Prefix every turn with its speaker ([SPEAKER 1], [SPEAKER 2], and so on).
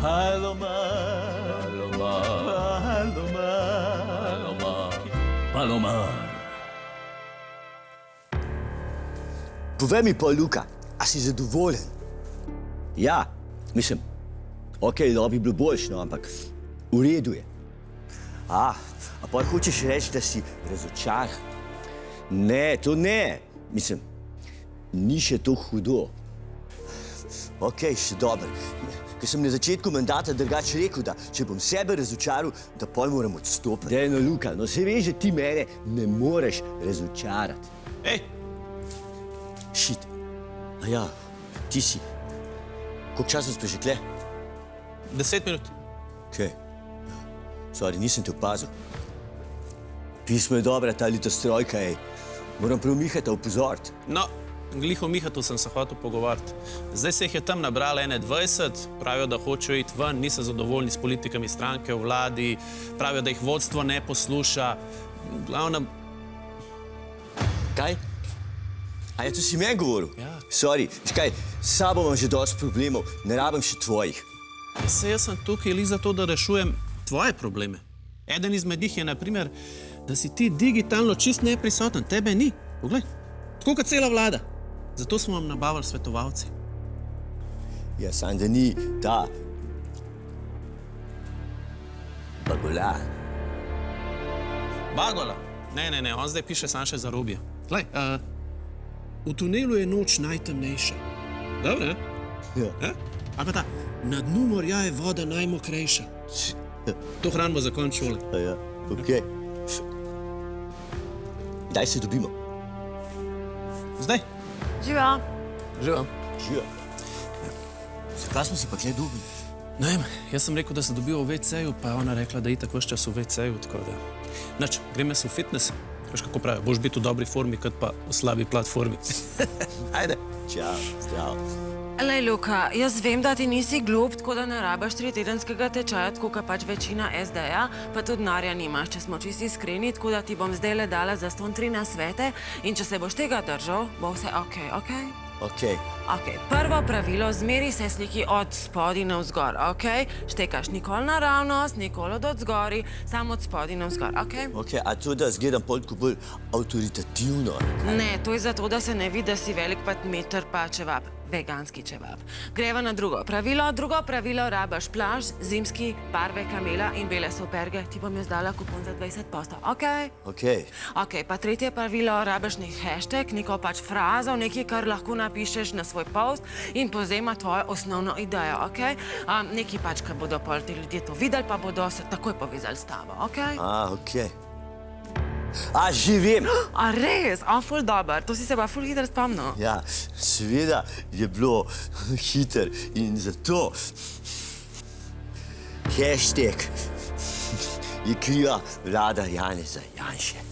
[SPEAKER 1] Palomar,
[SPEAKER 2] Palomar,
[SPEAKER 1] Palomar,
[SPEAKER 2] Palomar.
[SPEAKER 3] Povej mi pa, Luka, a si zadovoljen?
[SPEAKER 4] Ja, mislim, okej, da bi bilo boljše, no, ampak v redu je.
[SPEAKER 3] A pa hočeš reči, da si razočaran?
[SPEAKER 4] Ne, to ne. Mislim, ni še to hudo.
[SPEAKER 3] Okej, še dobro. Ker sem na začetku mandata drugače rekel, da če bom sebe razočaral, da pol moram odstopiti.
[SPEAKER 4] Daj no, Luka, no se veš, da ti mene ne moreš razočarati.
[SPEAKER 1] Ej,
[SPEAKER 3] Šit. A ja, ti si. Koliko časa smo že kle?
[SPEAKER 1] 10 minut.
[SPEAKER 3] Kaj? Sorry, nisem te opazil. Pismo je dobra, ta litostrojka, ej. Moram prav Mihata opozoriti.
[SPEAKER 1] No, glih o Mihatu sem se hotel pogovarjati. Zdaj se jih je tam nabralo 21, pravijo, da hočejo iti ven, niso zadovoljni s politikami stranke v vladi, pravijo, da jih vodstvo ne posluša. Glavno,
[SPEAKER 3] Kaj? A ja, to si meni govoril?
[SPEAKER 1] Ja.
[SPEAKER 3] Sorry, škaj, s sabo imam že dosti problemov, ne rabim še tvojih.
[SPEAKER 1] jaz sem tukaj li zato, da rešujem tvoje probleme. Eden izmed njih je, na primer, da si ti digitalno čist neprisoten, tebe ni. Poglej, tako kot cela vlada. Zato smo vam nabavili svetovalci.
[SPEAKER 3] Ja, samo da ni ta Bagola.
[SPEAKER 1] Bagola? Ne, on zdaj piše samo še za Robija. Glej, v tunelu je noč najtemnejša. Dobro, ne?
[SPEAKER 3] Ja.
[SPEAKER 1] Ali pa ta, na dnu morja je voda najmokrejša. To hranimo za konec šole.
[SPEAKER 3] A ja, okej. Daj se dobimo.
[SPEAKER 1] Zdaj.
[SPEAKER 5] Živa.
[SPEAKER 1] Živa.
[SPEAKER 3] Živa. Zakaj smo se pa kle dobili?
[SPEAKER 1] Ne vem, jaz sem rekel, da se dobijo v WC-ju, pa je ona rekla, da itak ves čas v WC-ju, tako da... Nič, greme se v fitness. Veš, kako pravijo, boš biti v dobri formi, kot pa v slabi platformi. Ajde.
[SPEAKER 3] Čau, zdrav.
[SPEAKER 5] Lej, Luka, jaz vem, da ti nisi glup, tako da ne rabaš 3-tedenskega tečaja, tako kot pač večina SD-ja, pa tudi denarja nimaš, če smo čisti iskreni, tako da ti bom zdajle dala zastonj 3 nasvete in če se boš tega držal, bo vse okej, okej?
[SPEAKER 3] Okej.
[SPEAKER 5] Okej, prvo pravilo, zmeri se sliki od spodaj navzgor, okej? Štekaš nikoli naravnost, nikoli od zgori, samo od spodaj navzgor, okej?
[SPEAKER 3] Okej, a to, da zgledam pol tako bolj avtoritativno?
[SPEAKER 5] Ne, to je zato, da se ne vidi, da si velik patmeter pa čevap. Veganski čevap. Greva na drugo pravilo. Drugo pravilo, rabaš plašč, zimski, barve kamela in bele superge. Ti bom jaz dala kupon za 20%, okej?
[SPEAKER 3] Okej.
[SPEAKER 5] Okej, pa tretje pravilo, rabaš nek hashtag, neko pač frazo, nekaj, kar lahko napišeš na svoj post in povzema tvojo osnovno idejo, okej? Nekaj pač, kar bodo pol ti ljudje to videli, pa bodo se takoj povezali s tabo, okej?
[SPEAKER 3] Okej. A, že vem.
[SPEAKER 5] A res? Ful dober. To si se pa ful hitro spomnil.
[SPEAKER 3] Ja, seveda je bilo hiter in zato hashtag je kriva vlada Janeza Janše.